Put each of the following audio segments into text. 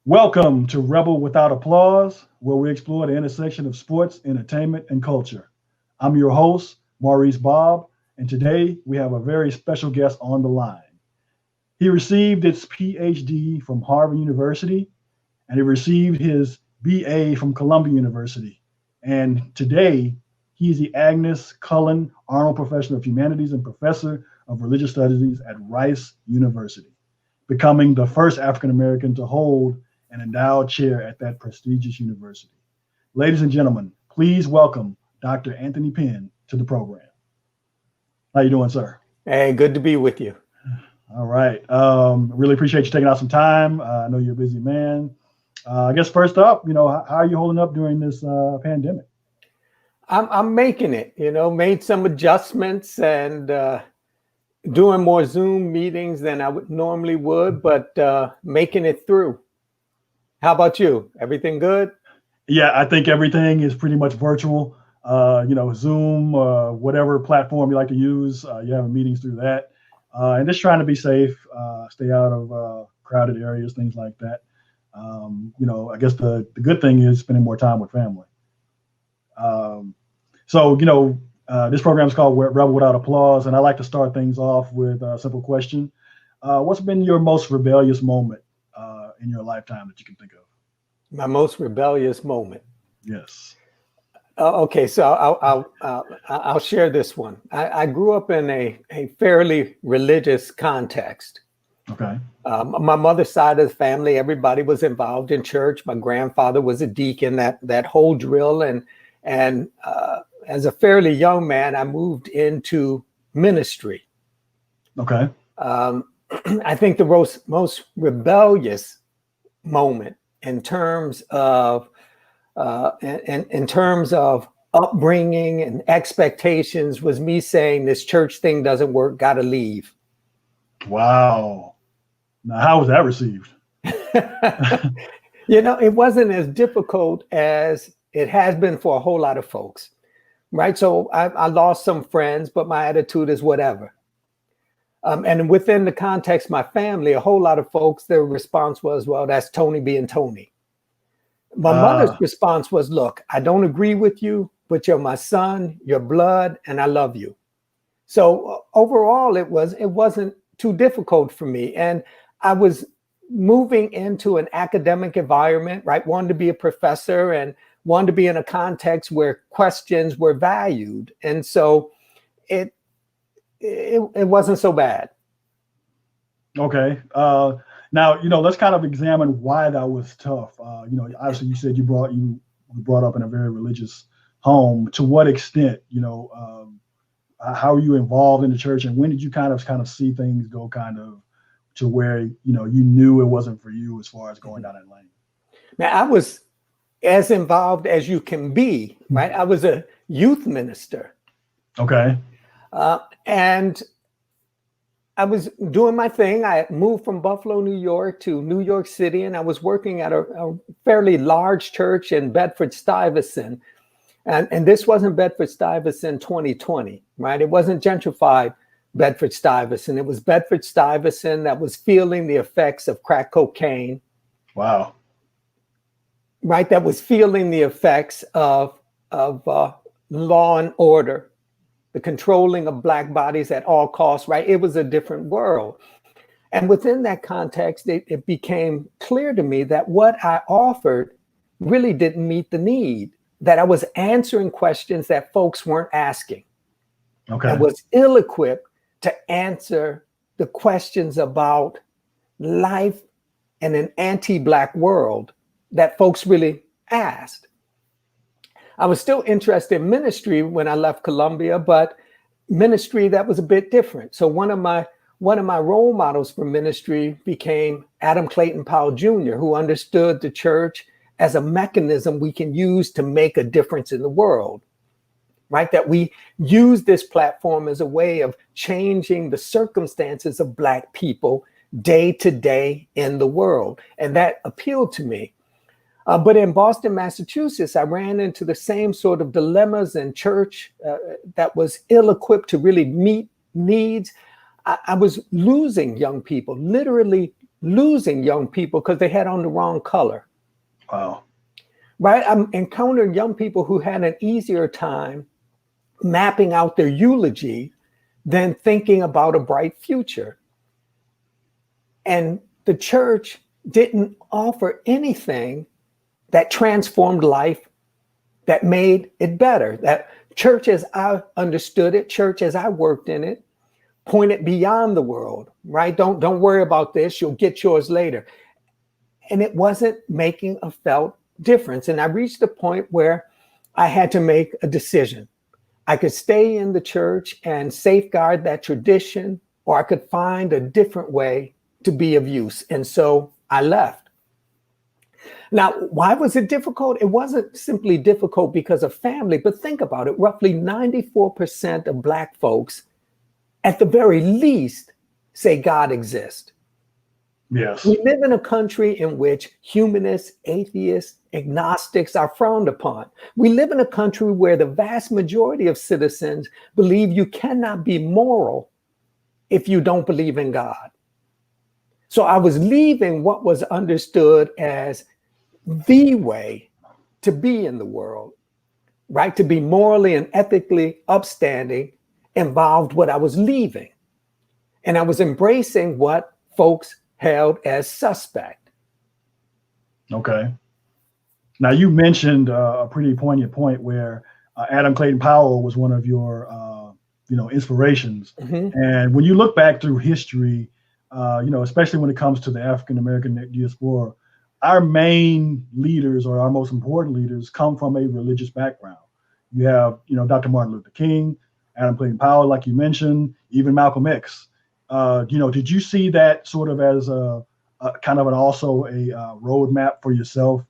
Welcome to Rebel Without Applause, where we explore the intersection of sports, entertainment, and culture. I'm your host, Maurice Bob, and today we have a very special guest on the line. He received his PhD from Harvard University, and he received his BA from Columbia University. And today, he's the Agnes Cullen Arnold Professor of Humanities and Professor of Religious Studies at Rice University, becoming the first African American to hold an endowed chair at that prestigious university. Ladies and gentlemen, please welcome Dr. Anthony Pinn to the program. How you doing, sir? Hey, good to be with you. All right. Really appreciate you taking out some time. I know you're a busy man. I guess first up, how are you holding up during this pandemic? I'm making it, made some adjustments and doing more Zoom meetings than I normally would, but making it through. How about you? Everything good? Yeah, I think everything is pretty much virtual. Zoom, whatever platform you like to use, you're having meetings through that. And just trying to be safe, stay out of crowded areas, things like that. I guess the good thing is spending more time with family. This program is called Rebel Without Applause, and I like to start things off with a simple question. What's been your most rebellious moment in your lifetime that you can think of? My most rebellious moment. Yes. Okay, so I'll share this one. I grew up in a fairly religious context. Okay. My mother's side of the family, everybody was involved in church. My grandfather was a deacon, that whole drill. And as a fairly young man, I moved into ministry. Okay. I think the most rebellious moment in terms of upbringing and expectations was me saying this church thing doesn't work, gotta leave. Wow. Now, how was that received? It wasn't as difficult as it has been for a whole lot of folks, right? So I lost some friends, but my attitude is whatever. And within the context of my family, a whole lot of folks, their response was, well, that's Tony being Tony. My mother's response was, look, I don't agree with you, but you're my son, your blood, and I love you. So overall, it wasn't too difficult for me. And I was moving into an academic environment, right? Wanted to be a professor and wanted to be in a context where questions were valued. And so it wasn't so bad. Okay. Now, let's kind of examine why that was tough. Obviously you said you brought up in a very religious home. To what extent, how are you involved in the church, and when did you kind of see things go kind of to where, you knew it wasn't for you as far as going down that lane? Now, I was as involved as you can be, right? I was a youth minister. Okay. And I was doing my thing. I moved from Buffalo, New York to New York City, and I was working at a fairly large church in Bedford-Stuyvesant. And this wasn't Bedford-Stuyvesant 2020, right? It wasn't gentrified Bedford-Stuyvesant. It was Bedford-Stuyvesant that was feeling the effects of crack cocaine. Wow. Right? That was feeling the effects of law and order, the controlling of Black bodies at all costs, right? It was a different world. And within that context, it became clear to me that what I offered really didn't meet the need, that I was answering questions that folks weren't asking. Okay. I was ill-equipped to answer the questions about life in an anti-Black world that folks really asked. I was still interested in ministry when I left Columbia, but ministry that was a bit different. So one of my role models for ministry became Adam Clayton Powell Jr., who understood the church as a mechanism we can use to make a difference in the world, right? That we use this platform as a way of changing the circumstances of Black people day to day in the world. And that appealed to me. But in Boston, Massachusetts, I ran into the same sort of dilemmas in church that was ill-equipped to really meet needs. I was losing young people, literally losing young people because they had on the wrong color. Wow. Right? I'm encountering young people who had an easier time mapping out their eulogy than thinking about a bright future. And the church didn't offer anything that transformed life, that made it better. That church as I understood it, church as I worked in it, pointed beyond the world, right? Don't worry about this, you'll get yours later. And it wasn't making a felt difference. And I reached a point where I had to make a decision. I could stay in the church and safeguard that tradition, or I could find a different way to be of use. And so I left. Now, why was it difficult? It wasn't simply difficult because of family, but think about it. Roughly 94% of Black folks, at the very least, say God exists. Yes. We live in a country in which humanists, atheists, agnostics are frowned upon. We live in a country where the vast majority of citizens believe you cannot be moral if you don't believe in God. So I was leaving what was understood as the way to be in the world, right? To be morally and ethically upstanding involved what I was leaving. And I was embracing what folks held as suspect. Okay. Now you mentioned a pretty poignant point where Adam Clayton Powell was one of your, inspirations. Mm-hmm. And when you look back through history, especially when it comes to the African American diaspora, our main leaders or our most important leaders come from a religious background. You have, Dr. Martin Luther King, Adam Clayton Powell, like you mentioned, even Malcolm X. Did you see that sort of as a kind of also a roadmap for yourself?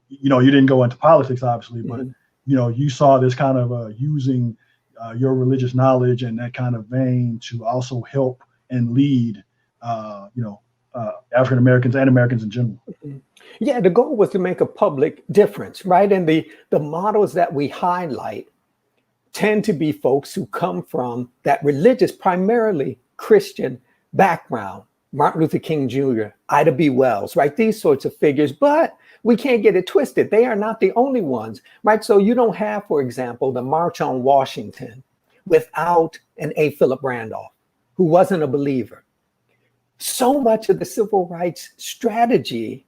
You didn't go into politics, obviously, but, you saw this kind of using your religious knowledge and that kind of vein to also help and lead, African Americans and Americans in general. Yeah, the goal was to make a public difference, right? And the models that we highlight tend to be folks who come from that religious, primarily Christian background. Martin Luther King Jr., Ida B. Wells, right? These sorts of figures, but we can't get it twisted. They are not the only ones, right? So you don't have, for example, the March on Washington without an A. Philip Randolph, who wasn't a believer. So much of the civil rights strategy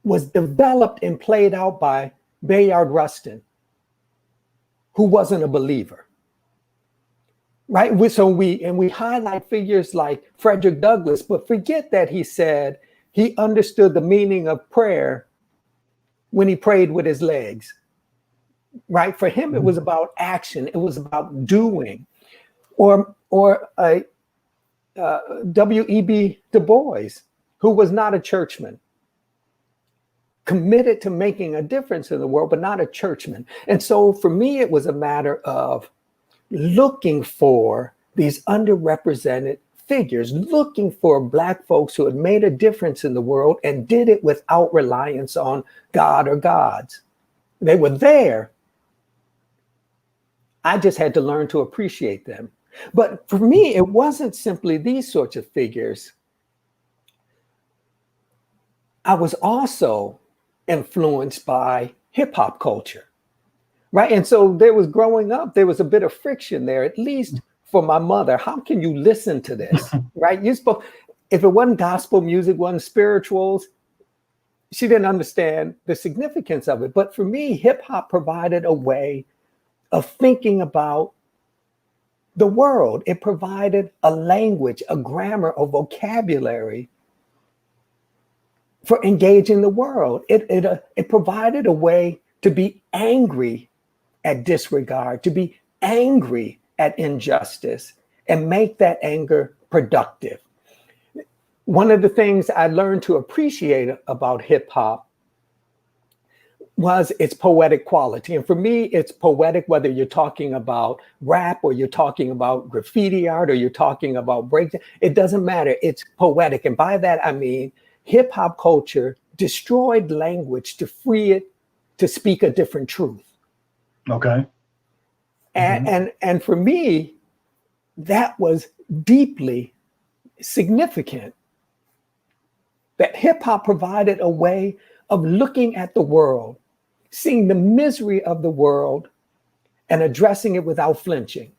was developed and played out by Bayard Rustin, who wasn't a believer. Right? So we highlight figures like Frederick Douglass, but forget that he said he understood the meaning of prayer when he prayed with his legs. Right? For him, it was about action. It was about doing. Or W.E.B. Du Bois, who was not a churchman, committed to making a difference in the world, but not a churchman. And so for me, it was a matter of looking for these underrepresented figures, looking for Black folks who had made a difference in the world and did it without reliance on God or gods. They were there. I just had to learn to appreciate them. But for me, it wasn't simply these sorts of figures. I was also influenced by hip hop culture, right? And so there was growing up, there was a bit of friction there, at least for my mother. How can you listen to this, right? If it wasn't gospel music, wasn't spirituals, she didn't understand the significance of it. But for me, hip hop provided a way of thinking about the world. It provided a language, a grammar, a vocabulary for engaging the world. It provided a way to be angry at disregard, to be angry at injustice, and make that anger productive. One of the things I learned to appreciate about hip hop was its poetic quality. And for me, it's poetic, whether you're talking about rap or you're talking about graffiti art or you're talking about breakdance, it doesn't matter. It's poetic. And by that, I mean, hip hop culture destroyed language to free it to speak a different truth. Okay. And for me, that was deeply significant. that hip hop provided a way of looking at the world, seeing the misery of the world, and addressing it without flinching.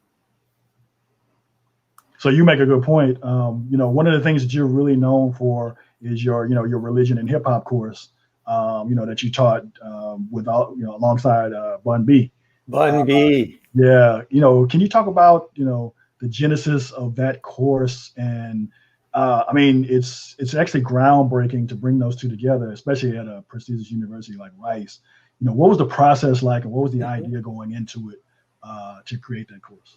So you make a good point. One of the things that you're really known for is your religion and hip hop course, that you taught alongside Bun B. Bun B. Yeah. Can you talk about, the genesis of that course? And it's actually groundbreaking to bring those two together, especially at a prestigious university like Rice. What was the process like, and what was the idea going into it to create that course?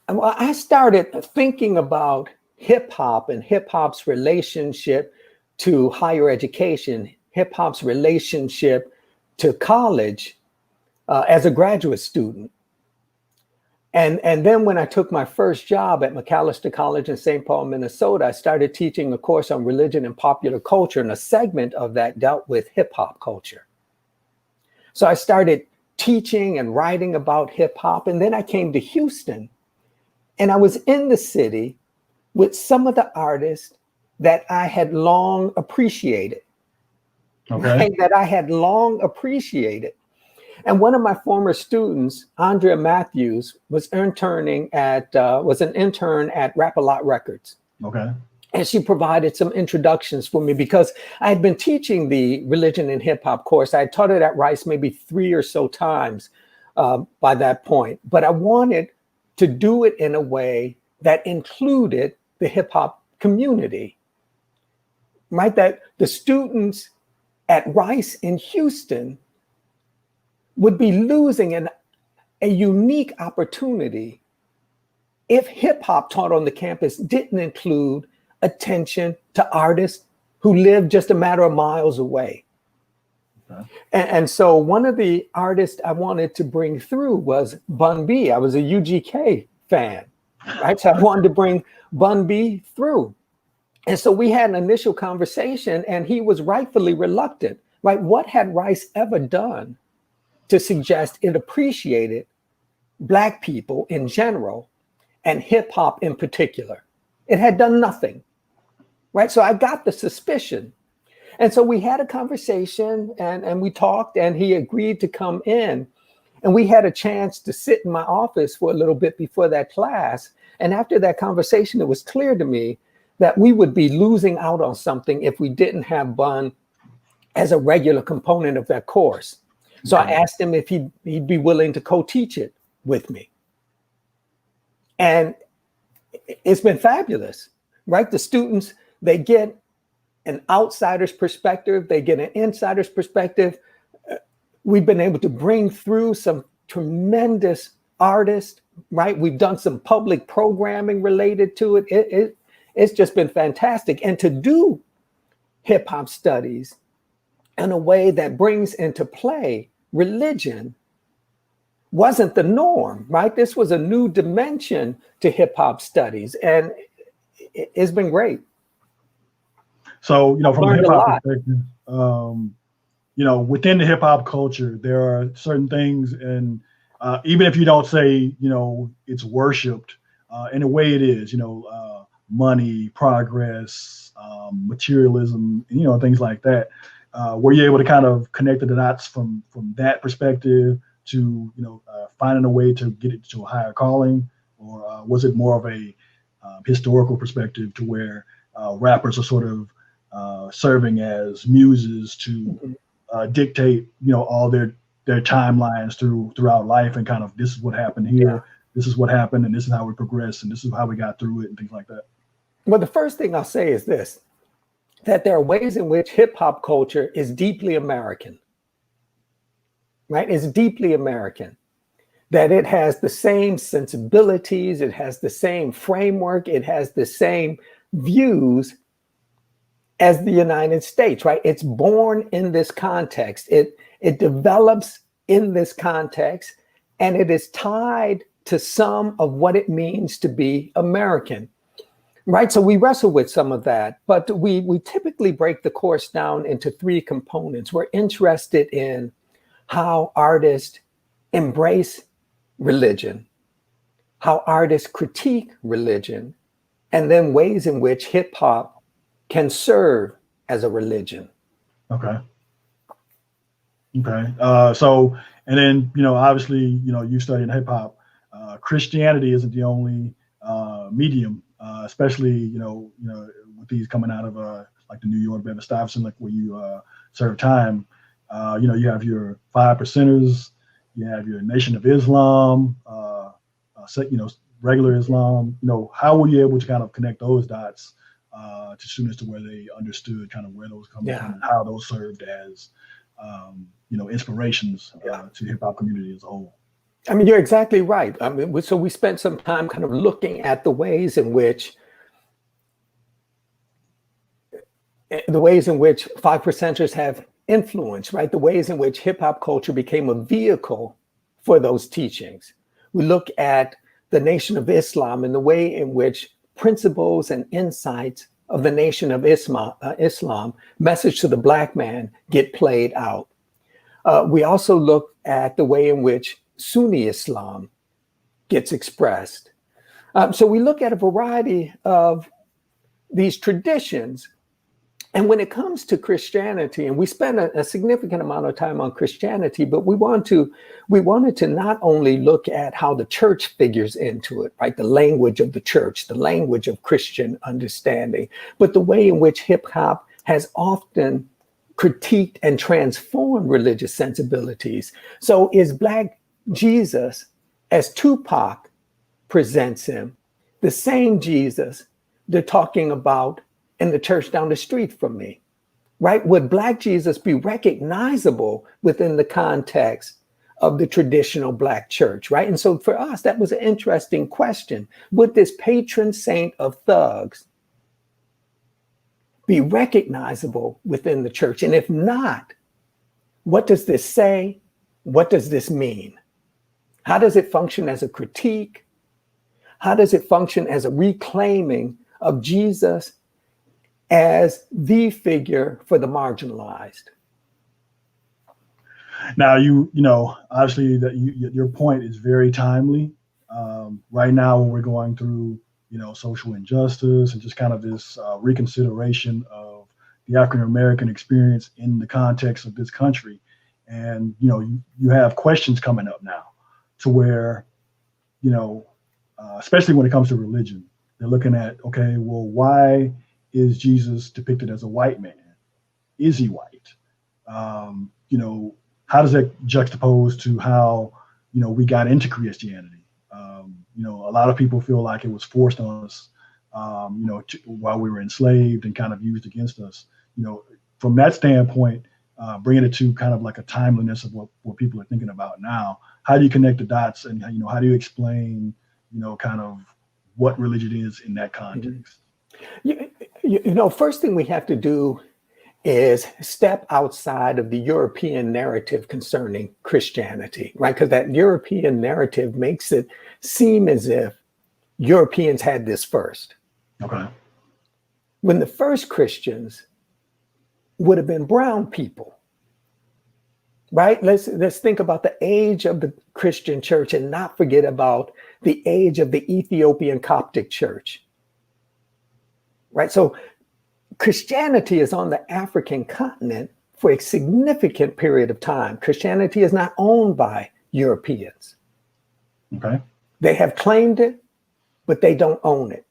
Well, I started thinking about hip hop and hip hop's relationship to higher education, hip hop's relationship to college as a graduate student. And then when I took my first job at Macalester College in St. Paul, Minnesota, I started teaching a course on religion and popular culture, and a segment of that dealt with hip hop culture. So I started teaching and writing about hip hop, and then I came to Houston. And I was in the city with some of the artists that I had long appreciated. Okay. Right? That I had long appreciated. And one of my former students, Andrea Matthews, was an intern at Rap-A-Lot Records. Okay. And she provided some introductions for me because I had been teaching the religion and hip hop course. I had taught it at Rice maybe 3 or so times by that point. But I wanted to do it in a way that included the hip hop community, right? That the students at Rice in Houston would be losing a unique opportunity if hip hop taught on the campus didn't include attention to artists who live just a matter of miles away. Okay. And so one of the artists I wanted to bring through was Bun B. I was a UGK fan, right? So I wanted to bring Bun B through. And so we had an initial conversation, and he was rightfully reluctant, right? What had Rice ever done to suggest it appreciated Black people in general and hip hop in particular? It had done nothing, right? So I got the suspicion. And so we had a conversation and we talked, and he agreed to come in. And we had a chance to sit in my office for a little bit before that class. And after that conversation, it was clear to me that we would be losing out on something if we didn't have Bun as a regular component of that course. So I asked him if he'd be willing to co-teach it with me. And it's been fabulous, right? The students, they get an outsider's perspective, they get an insider's perspective. We've been able to bring through some tremendous artists, right? We've done some public programming related to it. It's just been fantastic. And to do hip hop studies in a way that brings into play religion wasn't the norm, right? This was a new dimension to hip hop studies, and it's been great. So, from a hip hop perspective, within the hip hop culture, there are certain things, and even if you don't say, it's worshipped, in a way it is, money, progress, materialism, things like that. Were you able to kind of connect the dots from that perspective to, finding a way to get it to a higher calling? Or was it more of a historical perspective to where rappers are sort of serving as muses to dictate, all their timelines throughout life, and kind of, this is what happened here, this is what happened, and this is how we progressed, and this is how we got through it, and things like that? Well, the first thing I'll say is this, that there are ways in which hip hop culture is deeply American, right? It's deeply American, that it has the same sensibilities, it has the same framework, it has the same views as the United States, right? It's born in this context. It develops in this context, and it is tied to some of what it means to be American, right? So we wrestle with some of that, but we typically break the course down into 3 components. We're interested in how artists embrace religion, how artists critique religion, and then ways in which hip hop can serve as a religion. Okay. Okay. So, and then, obviously, you studying hip hop. Christianity isn't the only medium, especially, with these coming out of like the New York Beverly Stuyvesant, like where you serve time. You have your 5%ers, you have your Nation of Islam, regular Islam. How were you able to kind of connect those dots to students to where they understood kind of where those come from and how those served as inspirations to the hip hop community as a whole? I mean, you're exactly right. I mean, so we spent some time kind of looking at the ways in which 5%ers have influence, right? The ways in which hip hop culture became a vehicle for those teachings. We look at the Nation of Islam and the way in which principles and insights of the Nation of Islam, message to the Black man, get played out. We also look at the way in which Sunni Islam gets expressed. So we look at a variety of these traditions. And when it comes to Christianity, and we spend a significant amount of time on Christianity, but we wanted to not only look at how the church figures into it, right? The language of the church, the language of Christian understanding, but the way in which hip hop has often critiqued and transformed religious sensibilities. So is Black Jesus, as Tupac presents him, the same Jesus they're talking about in the church down the street from me, right? Would Black Jesus be recognizable within the context of the traditional Black church, right? And so for us, that was an interesting question. Would this patron saint of thugs be recognizable within the church? And if not, what does this say? What does this mean? How does it function as a critique? How does it function as a reclaiming of Jesus as the figure for the marginalized? Now, obviously your point is very timely. Right now, when we're going through, social injustice and just kind of this reconsideration of the African American experience in the context of this country. And, you have questions coming up now to where, especially when it comes to religion, they're looking at, okay, well, why is Jesus depicted as a white man? Is he white? How does that juxtapose to how, we got into Christianity? A lot of people feel like it was forced on us, while we were enslaved and kind of used against us. From that standpoint, bringing it to kind of like a timeliness of what people are thinking about now. How do you connect the dots, and how do you explain, kind of what religion is in that context? First thing we have to do is step outside of the European narrative concerning Christianity, right? Because that European narrative makes it seem as if Europeans had this first. Okay. When the first Christians would have been brown people, right? Let's think about the age of the Christian church and not forget about the age of the Ethiopian Coptic church, right? So Christianity is on the African continent for a significant period of time. Christianity is not owned by Europeans. Okay. They have claimed it, but they don't own it,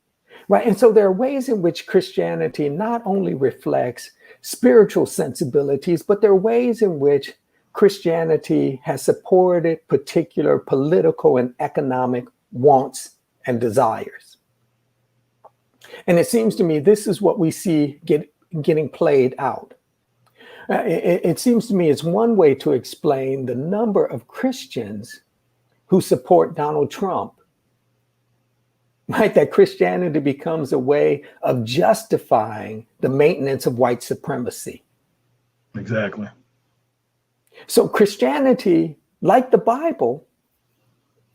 right? And so there are ways in which Christianity not only reflects spiritual sensibilities, but there are ways in which Christianity has supported particular political and economic wants and desires. And it seems to me this is what we see getting played out. It seems to me it's one way to explain the number of Christians who support Donald Trump, right? That Christianity becomes a way of justifying the maintenance of white supremacy. Exactly. So Christianity, like the Bible,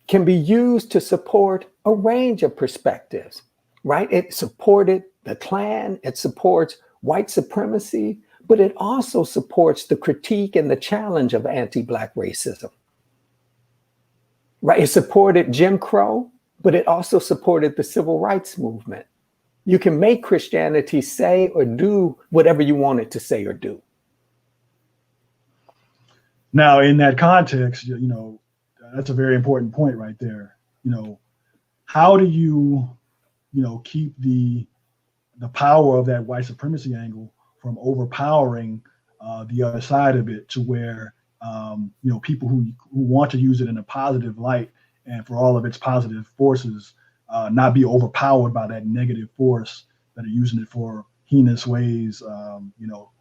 can be used to support a range of perspectives, right? It supported the Klan, it supports white supremacy, but it also supports the critique and the challenge of anti-Black racism, right? It supported Jim Crow, but it also supported the civil rights movement. you can make Christianity say or do whatever you want it to say or do. Now, in that context, that's a very important point right there. How do you, keep the power of that white supremacy angle from overpowering the other side of it, to where people who want to use it in a positive light and for all of its positive forces, not be overpowered by that negative force that are using it for heinous ways,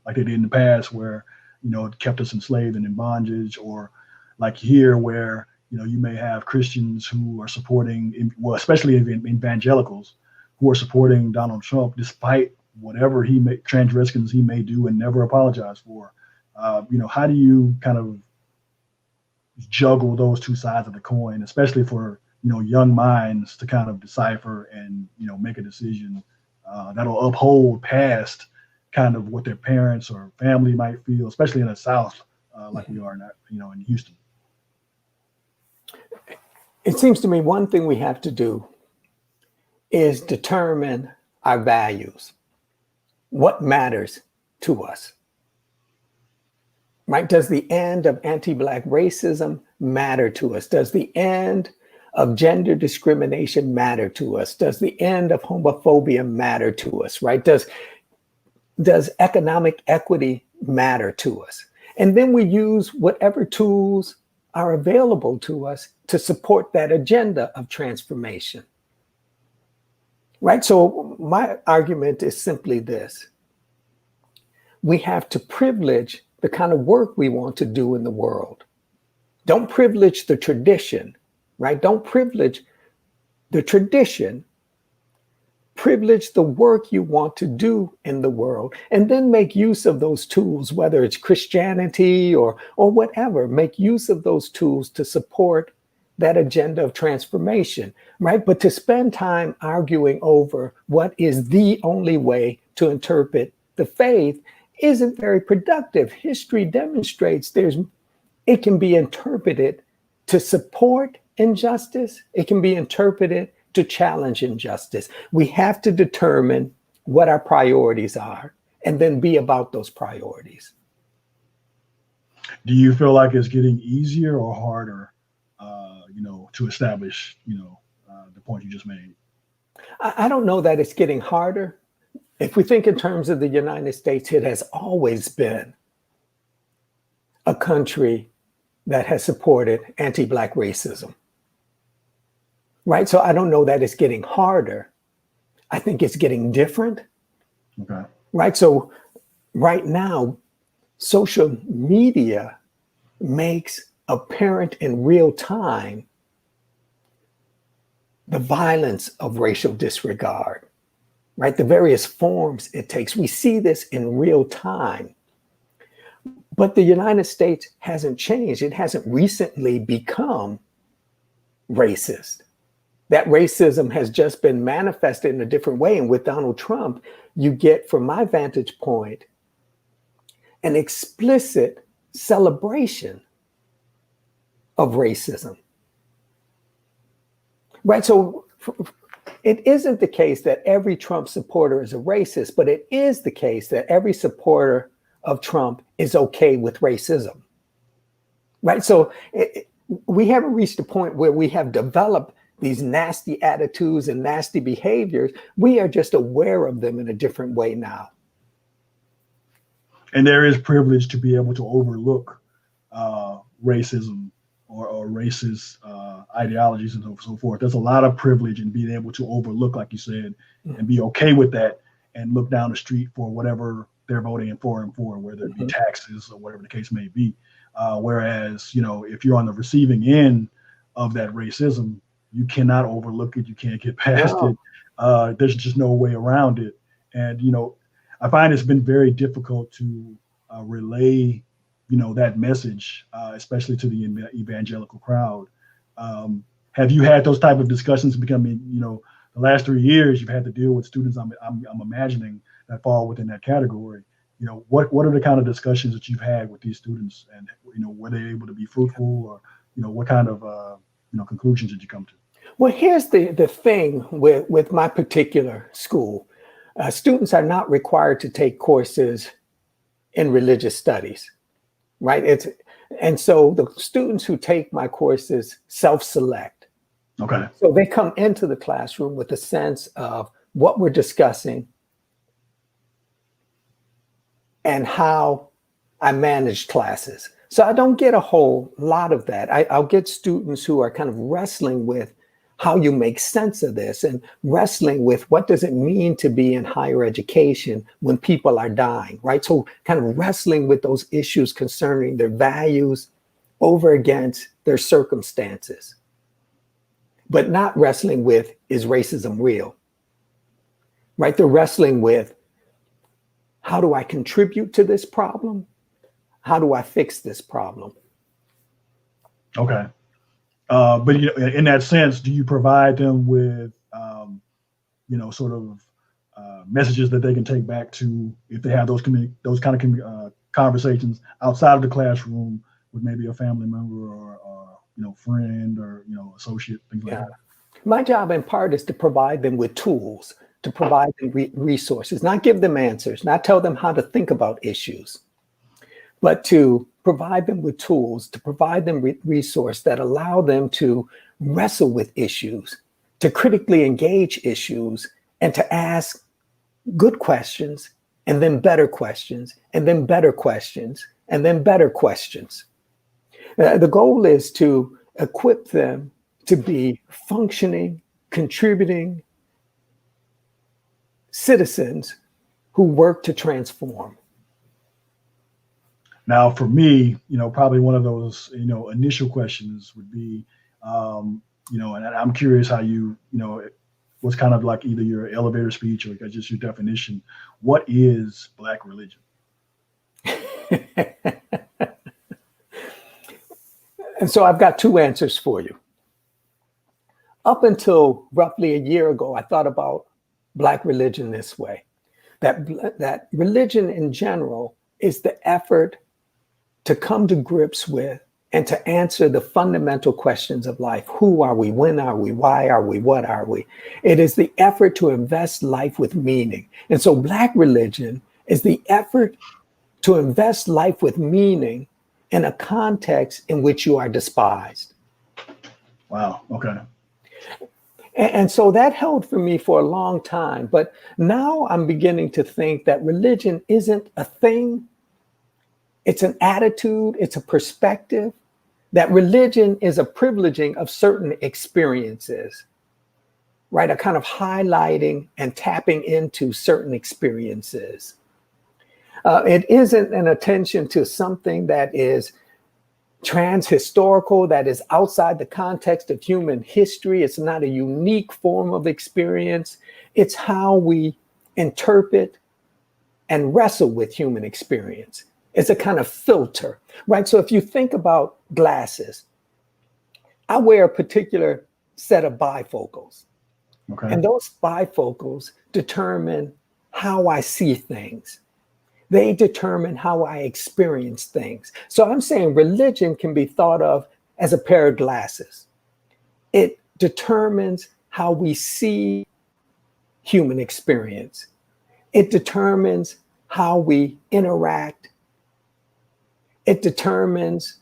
like they did in the past, where it kept us enslaved and in bondage, or like here where you may have Christians who are supporting, well, especially evangelicals, who are supporting Donald Trump despite whatever transgressions he may do and never apologize for. How do you kind of juggle those two sides of the coin, especially for young minds to kind of decipher and make a decision that'll uphold past kind of what their parents or family might feel, especially in the South, like we are now, in Houston? It seems to me one thing we have to do is determine our values, what matters to us, right? Does the end of anti-Black racism matter to us? Does the end of gender discrimination matter to us? Does the end of homophobia matter to us, right? Does economic equity matter to us? And then we use whatever tools are available to us to support that agenda of transformation, right? So my argument is simply this: we have to privilege the kind of work we want to do in the world. Don't privilege the tradition, right? Don't privilege the tradition. Privilege the work you want to do in the world, and then make use of those tools, whether it's Christianity or whatever. Make use of those tools to support that agenda of transformation, right? But to spend time arguing over what is the only way to interpret the faith isn't very productive. History demonstrates it can be interpreted to support injustice. It can be interpreted to challenge injustice. We have to determine what our priorities are and then be about those priorities. Do you feel like it's getting easier or harder, to establish, the point you just made? I don't know that it's getting harder. If we think in terms of the United States, it has always been a country that has supported anti-Black racism. Right. So I don't know that it's getting harder. I think it's getting different. Okay. Right. So right now, social media makes apparent in real time the violence of racial disregard, right? The various forms it takes. We see this in real time. But the United States hasn't changed. It hasn't recently become racist. That racism has just been manifested in a different way. And with Donald Trump, you get, from my vantage point, an explicit celebration of racism. Right? So it isn't the case that every Trump supporter is a racist, but it is the case that every supporter of Trump is okay with racism. Right? So we haven't reached a point where we have developed these nasty attitudes and nasty behaviors. We are just aware of them in a different way now. And there is privilege to be able to overlook racism or racist ideologies and so forth. There's a lot of privilege in being able to overlook, like you said, and be okay with that and look down the street for whatever they're voting for, whether it be taxes or whatever the case may be. Whereas, if you're on the receiving end of that racism, you cannot overlook it. You can't get past it. There's just no way around it. And, I find it's been very difficult to relay, that message, especially to the evangelical crowd. Have you had those type of discussions becoming, the last 3 years you've had to deal with students, I'm imagining, that fall within that category? What are the kind of discussions that you've had with these students, and, were they able to be fruitful, or, what kind of, conclusions did you come to? Well, here's the thing with my particular school. Students are not required to take courses in religious studies, right? And so the students who take my courses self-select. Okay. So they come into the classroom with a sense of what we're discussing and how I manage classes. So I don't get a whole lot of that. I'll get students who are kind of wrestling with how you make sense of this and wrestling with what does it mean to be in higher education when people are dying, right? So kind of wrestling with those issues concerning their values over against their circumstances, but not wrestling with, is racism real, right? They're wrestling with, how do I contribute to this problem? How do I fix this problem? Okay. But in that sense, do you provide them with, sort of messages that they can take back to if they have those kind of conversations outside of the classroom with maybe a family member or friend or associate, things like that? My job in part is to provide them with tools, to provide them resources, not give them answers, not tell them how to think about issues, but to provide them with tools, to provide them resource that allow them to wrestle with issues, to critically engage issues, and to ask good questions, and then better questions, and then better questions, and then better questions. The goal is to equip them to be functioning, contributing citizens who work to transform. Now, for me, probably one of those, initial questions would be, and I'm curious how you, what's kind of like either your elevator speech or just your definition. What is Black religion? And so I've got two answers for you. Up until roughly a year ago, I thought about Black religion this way, that religion in general is the effort to come to grips with and to answer the fundamental questions of life. Who are we? When are we? Why are we? What are we? It is the effort to invest life with meaning. And so Black religion is the effort to invest life with meaning in a context in which you are despised. Wow. Okay. And so that held for me for a long time. But now I'm beginning to think that religion isn't a thing. It's an attitude. It's a perspective. That religion is a privileging of certain experiences, right? A kind of highlighting and tapping into certain experiences. It isn't an attention to something that is transhistorical, that is outside the context of human history. It's not a unique form of experience. It's how we interpret and wrestle with human experience. It's a kind of filter, right? So if you think about glasses, I wear a particular set of bifocals. Okay. And those bifocals determine how I see things. They determine how I experience things. So I'm saying religion can be thought of as a pair of glasses. It determines how we see human experience. It determines how we interact. It determines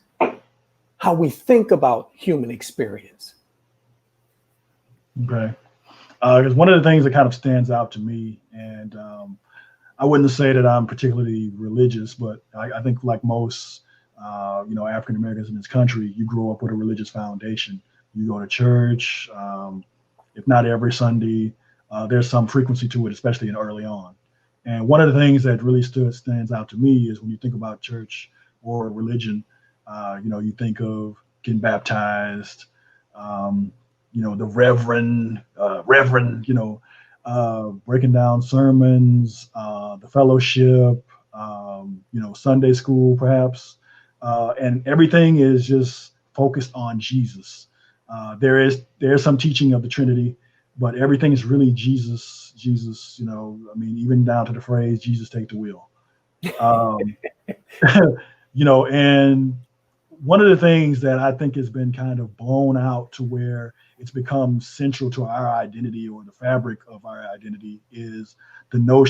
how we think about human experience. Okay. Because one of the things that kind of stands out to me, and I wouldn't say that I'm particularly religious, but I think like most, African Americans in this country, you grow up with a religious foundation. You go to church, if not every Sunday, there's some frequency to it, especially early on. And one of the things that really stands out to me is when you think about church or religion, you think of getting baptized, the reverend, breaking down sermons, the fellowship, Sunday school, perhaps. And everything is just focused on Jesus. There's some teaching of the Trinity, but everything is really Jesus, even down to the phrase, Jesus take the wheel. And one of the things that I think has been kind of blown out to where it's become central to our identity, or the fabric of our identity, is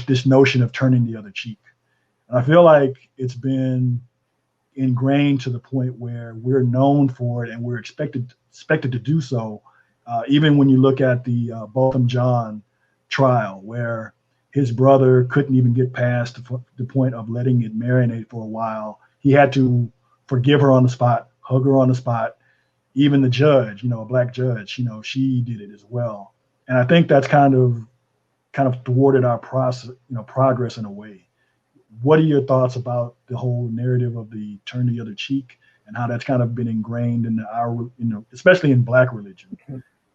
this notion of turning the other cheek. And I feel like it's been ingrained to the point where we're known for it and we're expected to do so. Even when you look at the Botham Jean trial, where his brother couldn't even get past the point of letting it marinate for a while. He had to forgive her on the spot, hug her on the spot. Even the judge, a black judge, she did it as well. And I think that's kind of thwarted our process, progress in a way. What are your thoughts about the whole narrative of the turn the other cheek, and how that's kind of been ingrained in our, especially in Black religion,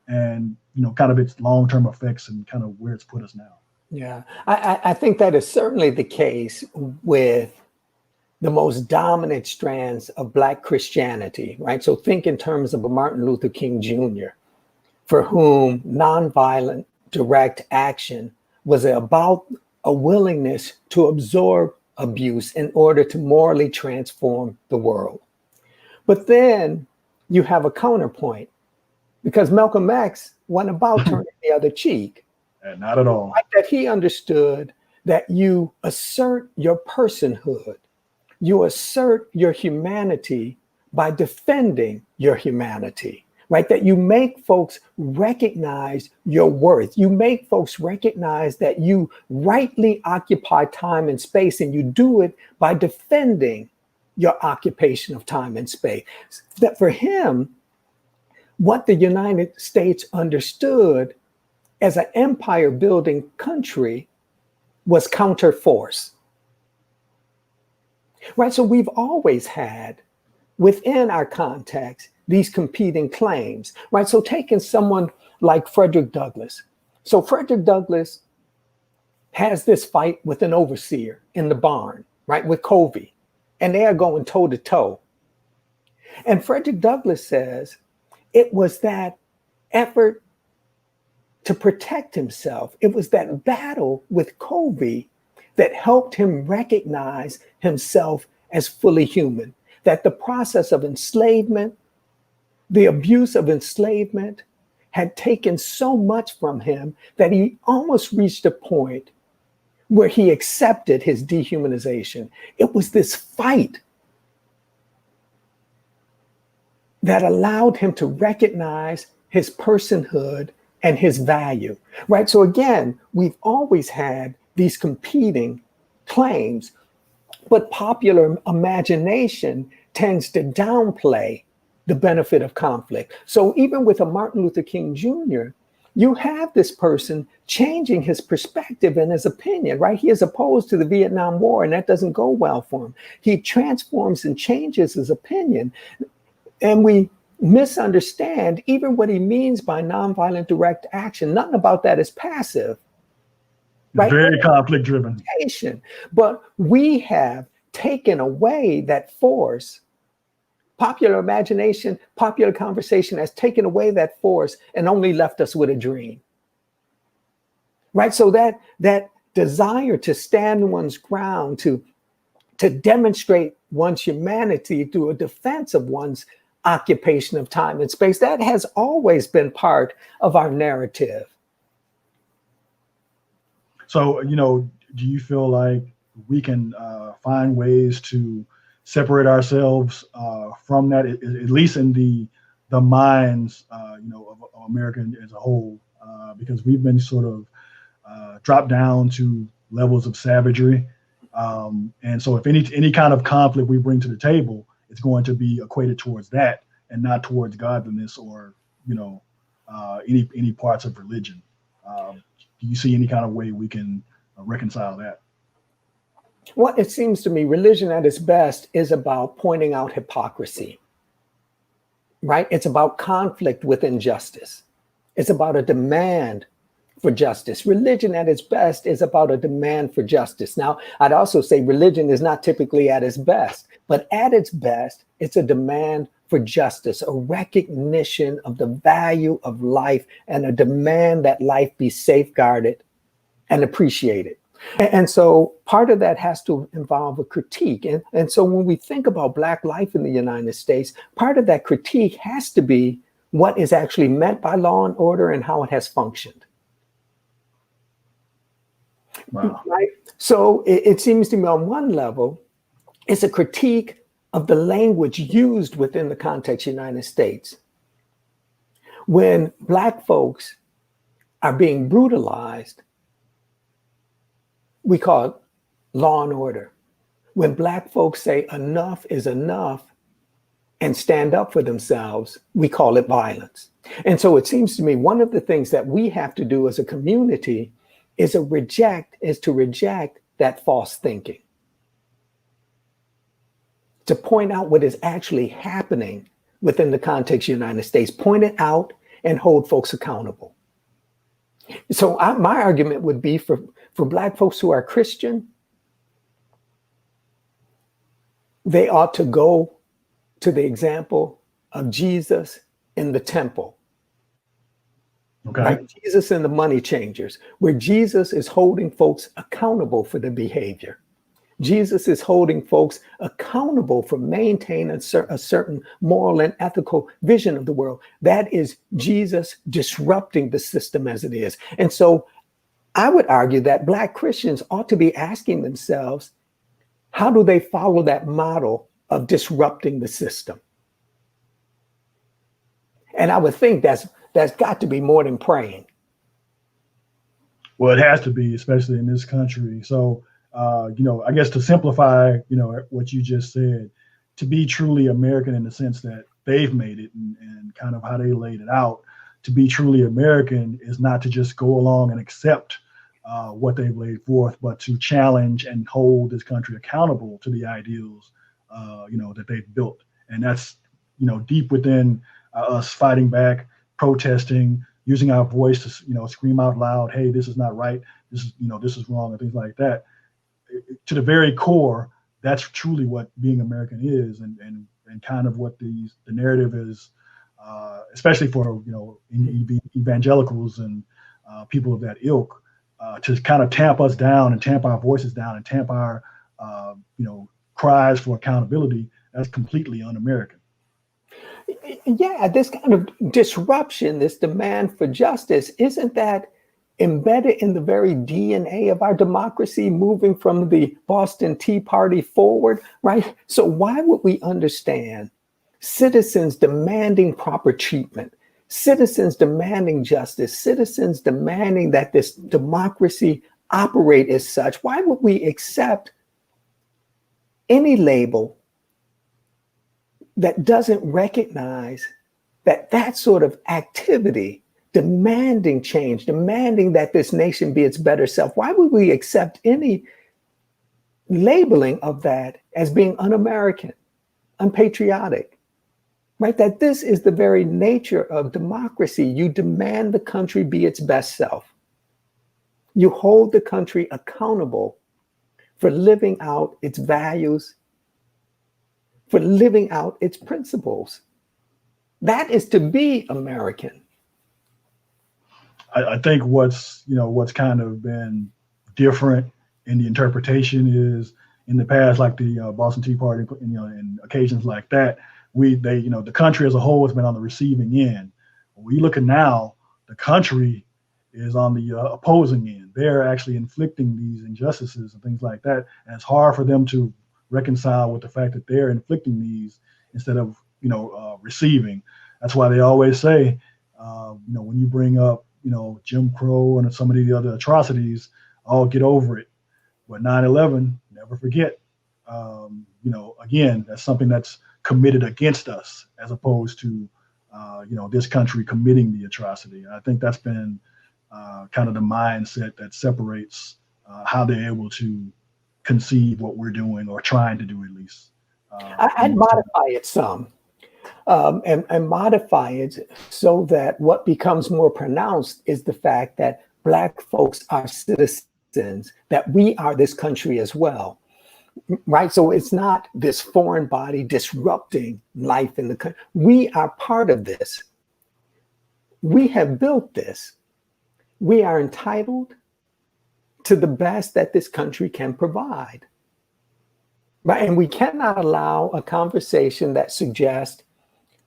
and kind of its long-term effects and kind of where it's put us now? Yeah, I think that is certainly the case with the most dominant strands of Black Christianity, right? So think in terms of a Martin Luther King Jr., for whom nonviolent direct action was about a willingness to absorb abuse in order to morally transform the world. But then you have a counterpoint, because Malcolm X went about turning the other cheek. Not at all. Like that he understood that you assert your personhood, you assert your humanity by defending your humanity, right? That you make folks recognize your worth. You make folks recognize that you rightly occupy time and space, and you do it by defending your occupation of time and space. That for him, what the United States understood as an empire building country was counterforce. Right, so we've always had within our context these competing claims, right? So taking someone like Frederick Douglass. So Frederick Douglass has this fight with an overseer in the barn, right, with Covey, and they are going toe to toe. And Frederick Douglass says it was that effort to protect himself, it was that battle with Covey that helped him recognize himself as fully human, that the process of enslavement, the abuse of enslavement, had taken so much from him that he almost reached a point where he accepted his dehumanization. It was this fight that allowed him to recognize his personhood and his value, right? So again, we've always had these competing claims, but popular imagination tends to downplay the benefit of conflict. So even with a Martin Luther King Jr., you have this person changing his perspective and his opinion, right? He is opposed to the Vietnam War, and that doesn't go well for him. He transforms and changes his opinion. And we misunderstand even what he means by nonviolent direct action. Nothing about that is passive. Right? Very conflict driven. But we have taken away that force. Popular imagination, popular conversation has taken away that force and only left us with a dream. Right? So that desire to stand one's ground, to demonstrate one's humanity through a defense of one's occupation of time and space, that has always been part of our narrative. So, do you feel like we can find ways to separate ourselves from that, at least in the minds, of America as a whole, because we've been sort of dropped down to levels of savagery, and so if any kind of conflict we bring to the table, it's going to be equated towards that and not towards godliness or any parts of religion. Do you see any kind of way we can reconcile that? Well, it seems to me religion at its best is about pointing out hypocrisy, right? It's about conflict with injustice. It's about a demand for justice. Religion at its best is about a demand for justice. Now, I'd also say religion is not typically at its best, but at its best, it's a demand for justice, a recognition of the value of life, and a demand that life be safeguarded and appreciated. And so part of that has to involve a critique. And so when we think about Black life in the United States, part of that critique has to be what is actually meant by law and order and how it has functioned. Wow. Right? So it seems to me on one level, it's a critique of the language used within the context of the United States. When Black folks are being brutalized, we call it law and order. When Black folks say enough is enough and stand up for themselves, we call it violence. And so it seems to me one of the things that we have to do as a community is to reject that false thinking, to point out what is actually happening within the context of the United States, point it out and hold folks accountable. So my argument would be for Black folks who are Christian, they ought to go to the example of Jesus in the temple. Okay. Like Jesus and the money changers, where Jesus is holding folks accountable for their behavior. Jesus is holding folks accountable for maintaining a certain moral and ethical vision of the world. That is Jesus disrupting the system as it is. And so I would argue that Black Christians ought to be asking themselves, how do they follow that model of disrupting the system? And I would think that's got to be more than praying. Well, it has to be, especially in this country. So, I guess to simplify, what you just said, to be truly American in the sense that they've made it and kind of how they laid it out, to be truly American is not to just go along and accept what they've laid forth, but to challenge and hold this country accountable to the ideals, that they've built. And that's, deep within us fighting back, protesting, using our voice to, scream out loud, hey, this is not right. This is wrong, and things like that. To the very core, that's truly what being American is, and kind of what the narrative is, especially for evangelicals and people of that ilk, to kind of tamp us down and tamp our voices down and tamp our cries for accountability. That's completely un-American. Yeah, this kind of disruption, this demand for justice, isn't that embedded in the very DNA of our democracy, moving from the Boston Tea Party forward, right? So why would we understand citizens demanding proper treatment, citizens demanding justice, citizens demanding that this democracy operate as such? Why would we accept any label that doesn't recognize that sort of activity, demanding change, demanding that this nation be its better self? Why would we accept any labeling of that as being un-American, unpatriotic, right? That this is the very nature of democracy. You demand the country be its best self. You hold the country accountable for living out its values, for living out its principles. That is to be American. I think what's kind of been different in the interpretation is in the past, like the Boston Tea Party, and occasions like that, the country as a whole has been on the receiving end. When we look at now, the country is on the opposing end. They're actually inflicting these injustices and things like that, and it's hard for them to reconcile with the fact that they're inflicting these instead of receiving. That's why they always say, when you bring up Jim Crow and some of the other atrocities, I'll get over it. But 9/11, never forget. Again, that's something that's committed against us, as opposed to, this country committing the atrocity. And I think that's been kind of the mindset that separates how they're able to conceive what we're doing, or trying to do at least. I'd modify it some. And modify it so that what becomes more pronounced is the fact that Black folks are citizens, that we are this country as well, right? So it's not this foreign body disrupting life in the country. We are part of this. We have built this. We are entitled to the best that this country can provide, right? And we cannot allow a conversation that suggests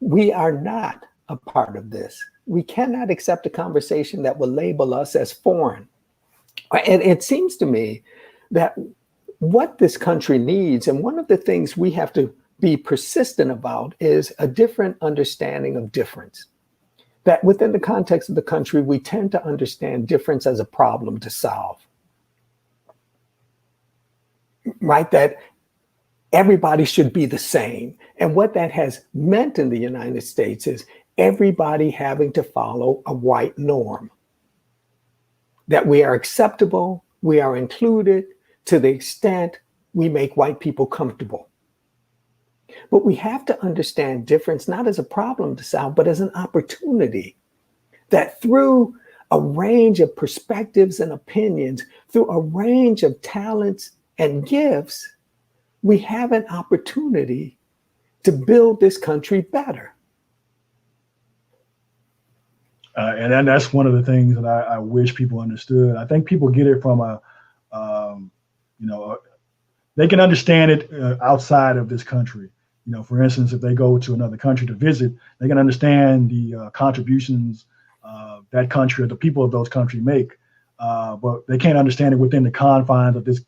we are not a part of this. We cannot accept a conversation that will label us as foreign. And it seems to me that what this country needs, and one of the things we have to be persistent about, is a different understanding of difference. That within the context of the country, we tend to understand difference as a problem to solve. Right? That everybody should be the same. And what that has meant in the United States is everybody having to follow a white norm. That we are acceptable, we are included to the extent we make white people comfortable. But we have to understand difference not as a problem to solve, but as an opportunity. That through a range of perspectives and opinions, through a range of talents and gifts, we have an opportunity to build this country better. And that's one of the things that I wish people understood. I think people get it from they can understand it outside of this country. You know, for instance, if they go to another country to visit, they can understand the contributions that country or the people of those countries make, but they can't understand it within the confines of this,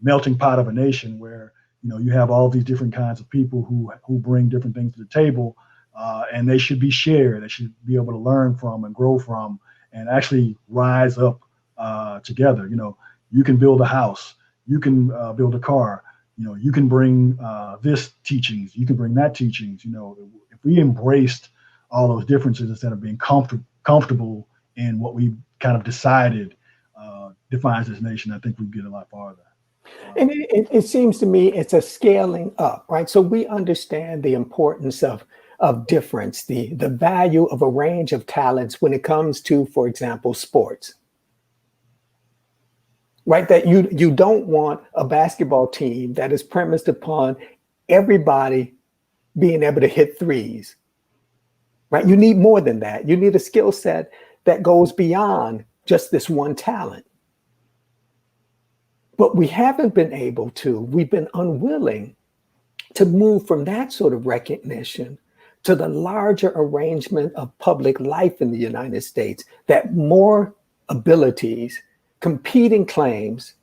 melting pot of a nation where, you have all these different kinds of people who bring different things to the table, and they should be shared. They should be able to learn from and grow from and actually rise up together. You can build a house, you can build a car, you can bring this teachings, you can bring that teachings. If we embraced all those differences instead of being comfortable in what we kind of decided defines this nation, I think we'd get a lot farther. And it seems to me it's a scaling up, right? So we understand the importance of difference, the value of a range of talents when it comes to, for example, sports. Right? That you don't want a basketball team that is premised upon everybody being able to hit threes. Right? You need more than that. You need a skill set that goes beyond just this one talent. But we haven't been able to, we've been unwilling to move from that sort of recognition to the larger arrangement of public life in the United States, that more abilities, competing claims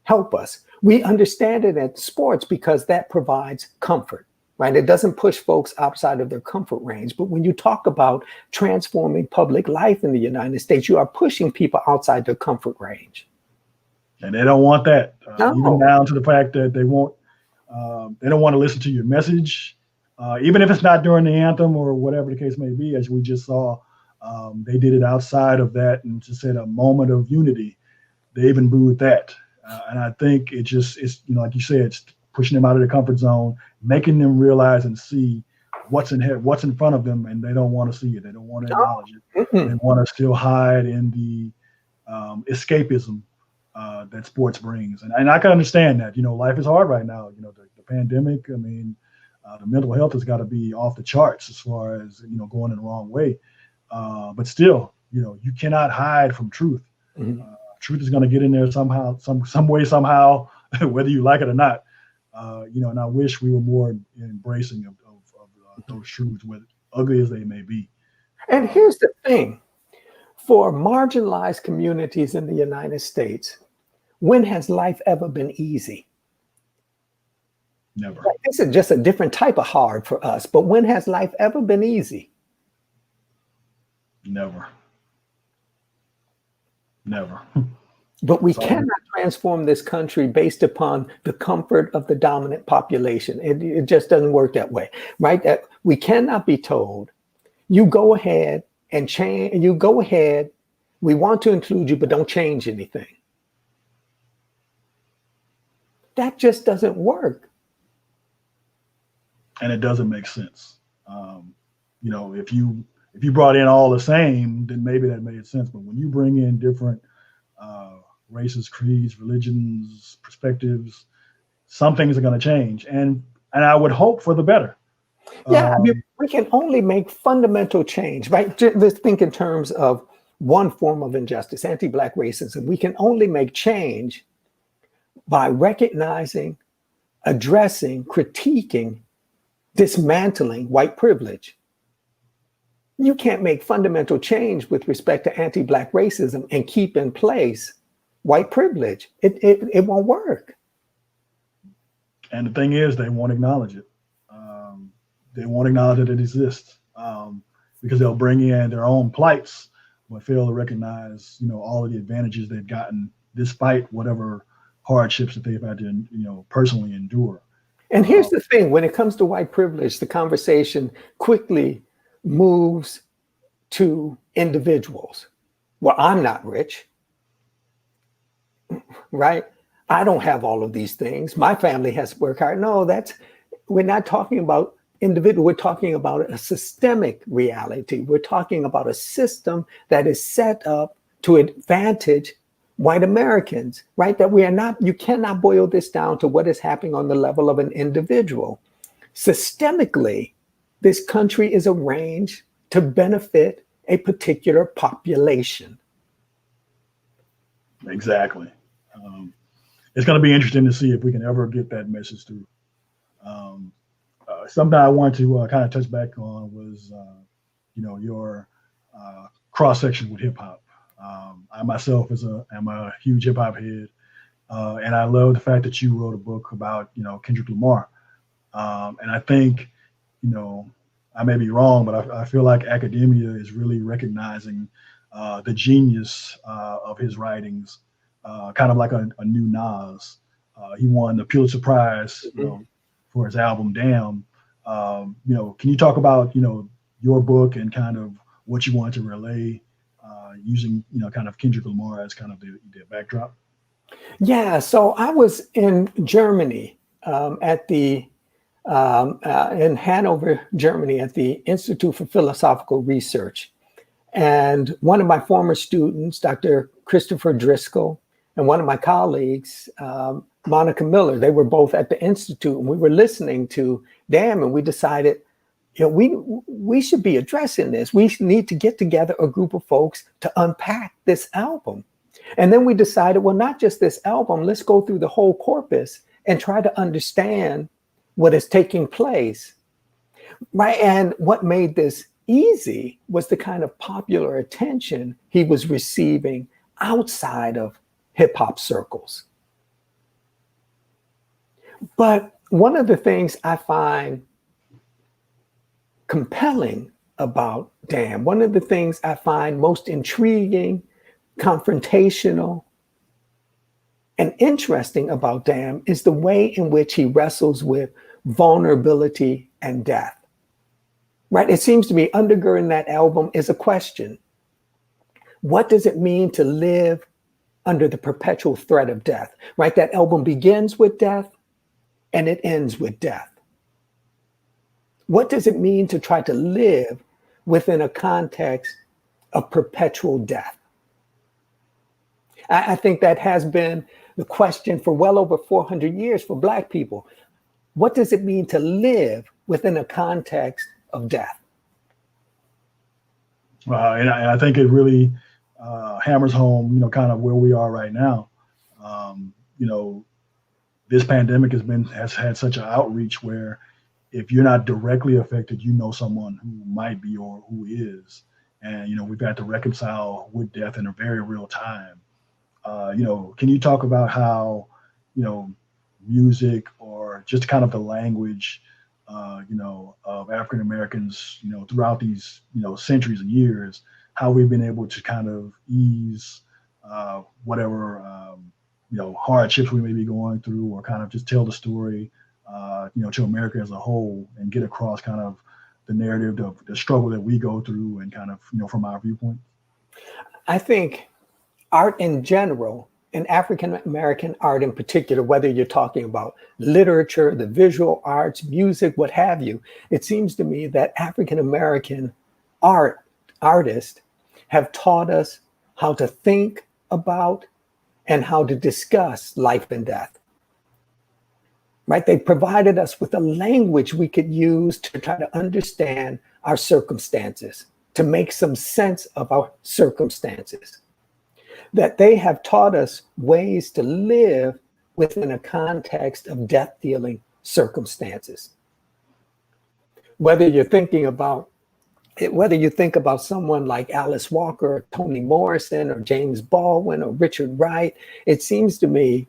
help us. We understand it at sports because that provides comfort, right? It doesn't push folks outside of their comfort range. But when you talk about transforming public life in the United States, you are pushing people outside their comfort range. And they don't want that, No. even down to the fact that they don't want to listen to your message, even if it's not during the anthem or whatever the case may be. As we just saw, they did it outside of that and just said a moment of unity. They even booed that. And I think it's like you said, it's pushing them out of their comfort zone, making them realize and see what's in front of them, and they don't want to see it. They don't want to acknowledge it. They want to still hide in the escapism that sports brings. And I can understand that. Life is hard right now. The pandemic, the mental health has got to be off the charts as far as, going in the wrong way. But still, you cannot hide from truth. Mm-hmm. Truth is going to get in there somehow, some way, somehow, whether you like it or not. And I wish we were more embracing of those truths, whether ugly as they may be. And here's the thing. For marginalized communities in the United States, when has life ever been easy? Never. This is just a different type of hard for us, but when has life ever been easy? Never. But we cannot transform this country based upon the comfort of the dominant population. It just doesn't work that way, right? We cannot be told, you go ahead and change, you go ahead, we want to include you, but don't change anything. That just doesn't work. And it doesn't make sense. If you brought in all the same, then maybe that made sense. But when you bring in different races, creeds, religions, perspectives, some things are going to change. And I would hope for the better. Yeah, we can only make fundamental change, right? Let's think in terms of one form of injustice, anti-Black racism. We can only make change by recognizing, addressing, critiquing, dismantling white privilege. you can't make fundamental change with respect to anti-Black racism and keep in place white privilege. It won't work. And the thing is, they won't acknowledge it. They won't acknowledge that it exists because they'll bring in their own plights, but fail to recognize, all of the advantages they've gotten despite whatever hardships that they've had to, personally endure. And here's the thing: when it comes to white privilege, the conversation quickly moves to individuals. Well, I'm not rich, right? I don't have all of these things. My family has to work hard. No, we're not talking about individual. We're talking about a systemic reality. We're talking about a system that is set up to advantage white Americans, right? You cannot boil this down to what is happening on the level of an individual. Systemically, this country is arranged to benefit a particular population. Exactly. It's going to be interesting to see if we can ever get that message through. Something I want to kind of touch back on was, your cross section with hip hop. I myself am a huge hip hop head, and I love the fact that you wrote a book about Kendrick Lamar. And I think I may be wrong, but I feel like academia is really recognizing the genius of his writings, kind of like a new Nas. He won the Pulitzer Prize, for his album Damn. Can you talk about your book and kind of what you want to relay using kind of Kendrick Lamar as kind of the backdrop? Yeah, so I was in Germany at the in Hanover, Germany, at the Institute for Philosophical Research. And one of my former students, Dr. Christopher Driscoll, and one of my colleagues, Monica Miller, they were both at the Institute, and we were listening to Damn, and we decided, we should be addressing this. We need to get together a group of folks to unpack this album. And then we decided, well, not just this album, let's go through the whole corpus and try to understand what is taking place, right? And what made this easy was the kind of popular attention he was receiving outside of hip hop circles. But one of the things I find compelling about Damn, one of the things I find most intriguing, confrontational, and interesting about Damn is the way in which he wrestles with vulnerability and death. Right? It seems to me undergirding that album is a question. What does it mean to live under the perpetual threat of death? Right? That album begins with death and it ends with death. What does it mean to try to live within a context of perpetual death? I think that has been the question for well over 400 years for Black people. What does it mean to live within a context of death? And I think it really hammers home, kind of where we are right now. This pandemic has had such an outreach where if you're not directly affected, someone who might be or who is. And, we've had to reconcile with death in a very real time. Can you talk about how, music or just kind of the language, of African Americans, throughout these, centuries and years, how we've been able to kind of ease whatever, hardships we may be going through, or kind of just tell the story, to America as a whole, and get across kind of the narrative of the struggle that we go through, and kind of, from our viewpoint? I think art in general, and African American art in particular, whether you're talking about literature, the visual arts, music, what have you, it seems to me that African American artists have taught us how to think about and how to discuss life and death. Right? They provided us with a language we could use to try to understand our circumstances, to make some sense of our circumstances. That they have taught us ways to live within a context of death-dealing circumstances. Whether you're thinking about whether you think about someone like Alice Walker, or Toni Morrison, or James Baldwin, or Richard Wright, it seems to me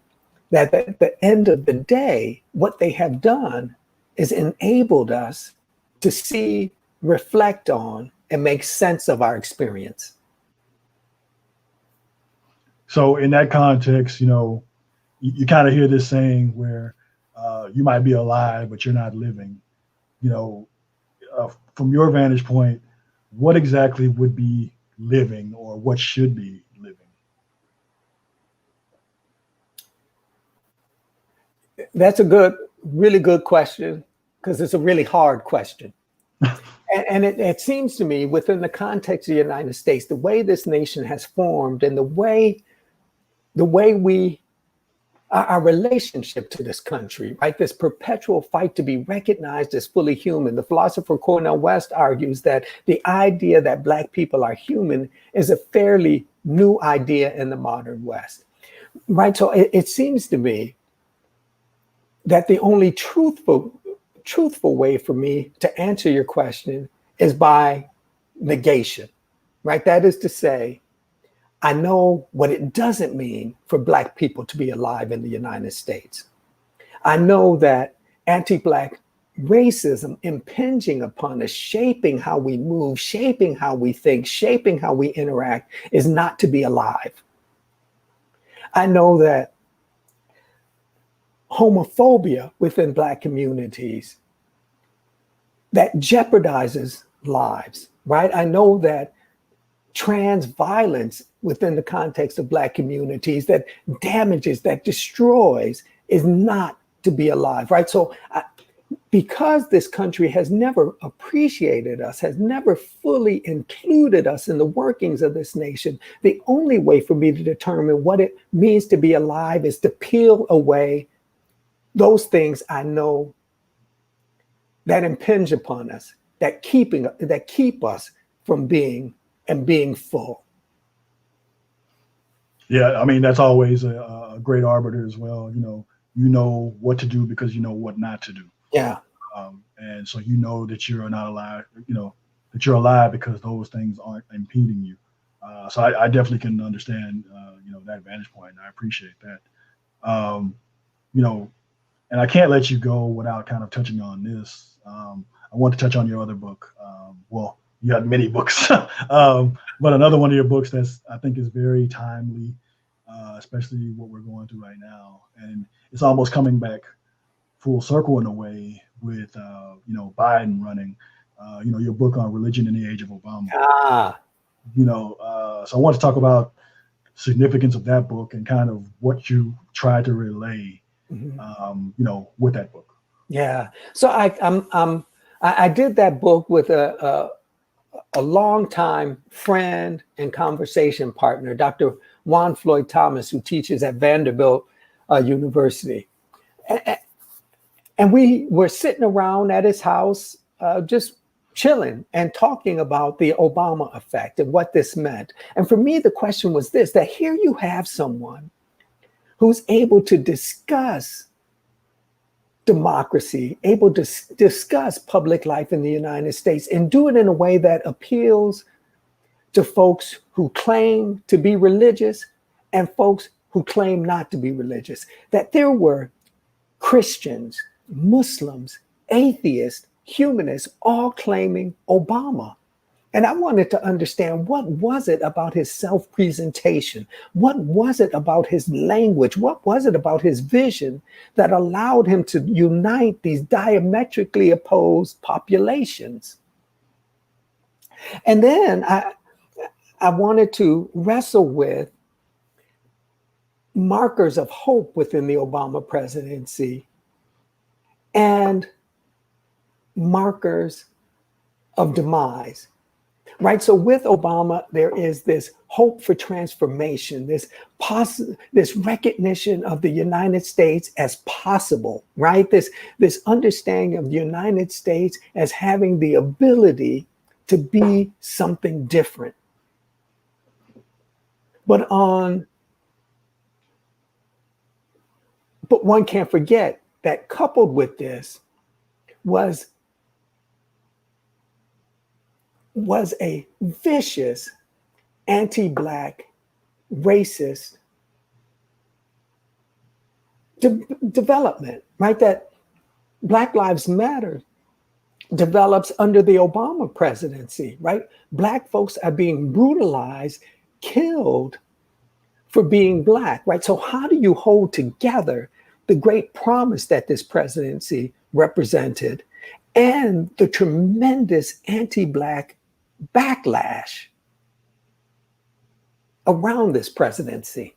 that at the end of the day, what they have done is enabled us to see, reflect on, and make sense of our experience. So in that context, you kind of hear this saying where you might be alive, but you're not living. From your vantage point, what exactly would be living, or what should be living? That's a really good question, because it's a really hard question. And it seems to me, within the context of the United States, the way this nation has formed and the way our relationship to this country, right? This perpetual fight to be recognized as fully human. The philosopher Cornel West argues that the idea that Black people are human is a fairly new idea in the modern West, right? So it seems to me that the only truthful way for me to answer your question is by negation, right? That is to say, I know what it doesn't mean for Black people to be alive in the United States. I know that anti-Black racism impinging upon us, shaping how we move, shaping how we think, shaping how we interact, is not to be alive. I know that homophobia within Black communities that jeopardizes lives, right? I know that trans violence within the context of Black communities that damages, that destroys, is not to be alive, right? So because this country has never appreciated us, has never fully included us in the workings of this nation, the only way for me to determine what it means to be alive is to peel away those things I know that impinge upon us, that keep us from being full. Yeah, I mean, that's always a great arbiter as well. You know what to do because you know what not to do. Yeah. And so that you're not alive, that you're alive because those things aren't impeding you. So I definitely can understand, that vantage point, and I appreciate that. And I can't let you go without kind of touching on this. I want to touch on your other book. Well, you had many books, but another one of your books that's I think is very timely, especially what we're going through right now, and it's almost coming back full circle in a way with Biden running. Your book on religion in the age of Obama. So I want to talk about significance of that book and kind of what you tried to relay, with that book. Yeah. So I did that book with a longtime friend and conversation partner, Dr. Juan Floyd Thomas, who teaches at Vanderbilt University. And we were sitting around at his house, just chilling and talking about the Obama effect and what this meant. And for me, the question was this, that here you have someone who's able to discuss democracy, able to discuss public life in the United States and do it in a way that appeals to folks who claim to be religious and folks who claim not to be religious. That there were Christians, Muslims, atheists, humanists, all claiming Obama. And I wanted to understand, what was it about his self-presentation? What was it about his language? What was it about his vision that allowed him to unite these diametrically opposed populations? And then I wanted to wrestle with markers of hope within the Obama presidency and markers of demise. Right. So with Obama, there is this hope for transformation, this recognition of the United States as possible, right? This understanding of the United States as having the ability to be something different. But one can't forget that coupled with this was was a vicious, anti-Black, racist development, right? That Black Lives Matter develops under the Obama presidency, right? Black folks are being brutalized, killed for being Black, right? So how do you hold together the great promise that this presidency represented and the tremendous anti-Black backlash around this presidency?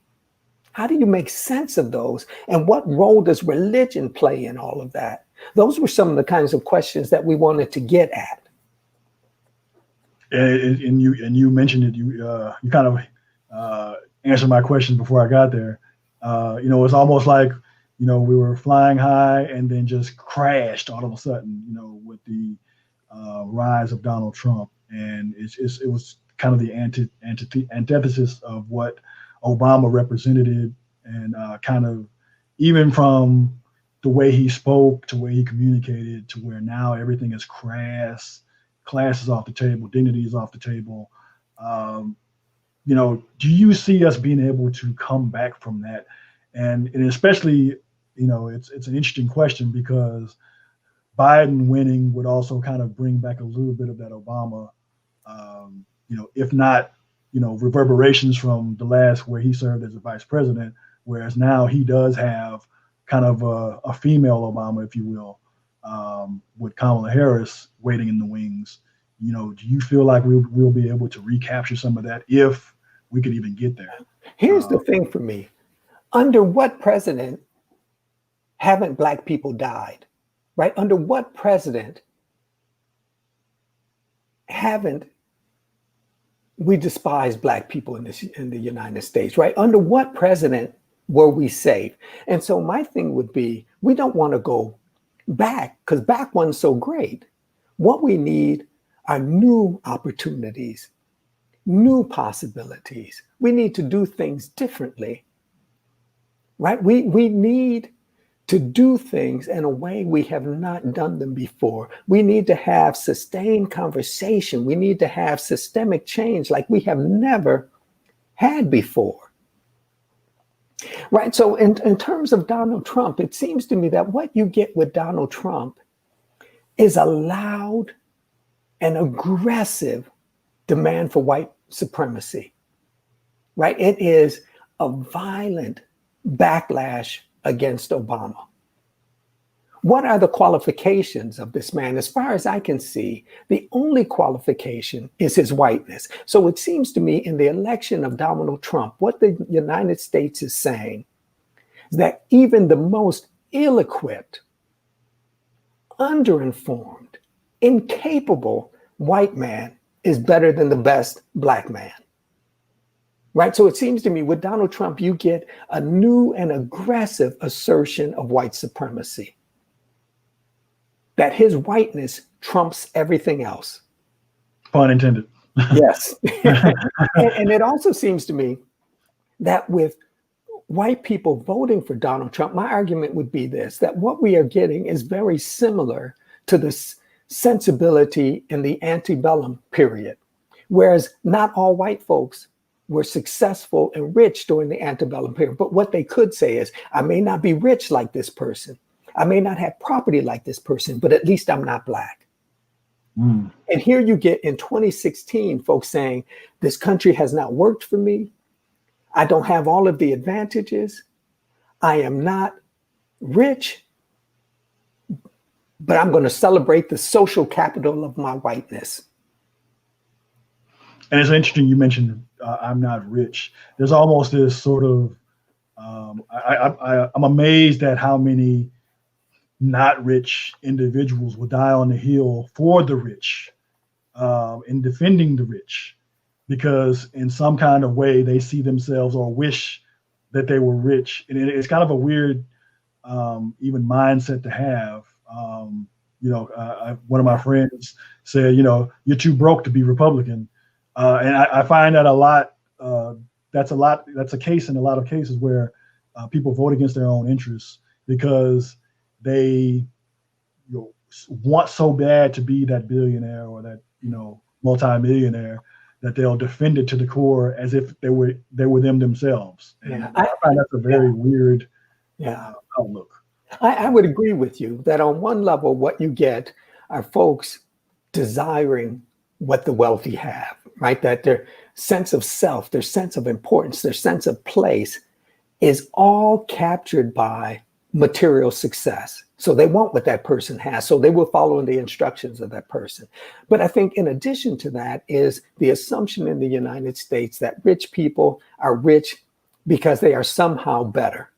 How do you make sense of those? And what role does religion play in all of that? Those were some of the kinds of questions that we wanted to get at. And you mentioned it. You kind of answered my question before I got there. It's almost like we were flying high and then just crashed all of a sudden. With the rise of Donald Trump, and it was kind of the antithesis of what Obama represented, and kind of even from the way he spoke to where he communicated to where now everything is crass, class is off the table, dignity is off the table. Do you see us being able to come back from that? And especially, it's an interesting question because Biden winning would also kind of bring back a little bit of that Obama, if not, reverberations from the last where he served as a vice president, whereas now he does have kind of a female Obama, if you will, with Kamala Harris waiting in the wings. Do you feel like we'll be able to recapture some of that if we could even get there? Here's the thing for me. Under what president haven't Black people died, right? Under what president haven't we despised Black people in the United States, right? Under what president were we safe? And so my thing would be, we don't want to go back because back wasn't so great. What we need are new opportunities, new possibilities. We need to do things differently, right? We need to do things in a way we have not done them before. We need to have sustained conversation. We need to have systemic change like we have never had before. Right. So in terms of Donald Trump, it seems to me that what you get with Donald Trump is a loud and aggressive demand for white supremacy. Right. It is a violent backlash against Obama. What are the qualifications of this man? As far as I can see, the only qualification is his whiteness. So it seems to me in the election of Donald Trump, what the United States is saying is that even the most ill-equipped, underinformed, incapable white man is better than the best Black man. Right. So it seems to me with Donald Trump, you get a new and aggressive assertion of white supremacy, that his whiteness trumps everything else. Pun intended. Yes. and it also seems to me that with white people voting for Donald Trump, my argument would be this, that what we are getting is very similar to the sensibility in the antebellum period, whereas not all white folks were successful and rich during the antebellum period. But what they could say is, I may not be rich like this person. I may not have property like this person, but at least I'm not Black. And here you get in 2016, folks saying, this country has not worked for me. I don't have all of the advantages. I am not rich, but I'm going to celebrate the social capital of my whiteness. And it's interesting you mentioned I'm not rich. There's almost this sort of, I'm amazed at how many not rich individuals will die on the hill for the rich, in defending the rich, because in some kind of way they see themselves or wish that they were rich. And it's kind of a weird, even mindset to have. One of my friends said, you're too broke to be Republican. And I find that a lot. That's a case in a lot of cases where people vote against their own interests because they want so bad to be that billionaire or that multimillionaire, that they'll defend it to the core as if they were them themselves. And I find that's a very weird outlook. I would agree with you that on one level, what you get are folks desiring what the wealthy have, right? That their sense of self, their sense of importance, their sense of place is all captured by material success. So they want what that person has. So they will follow the instructions of that person. But I think in addition to that is the assumption in the United States that rich people are rich because they are somehow better.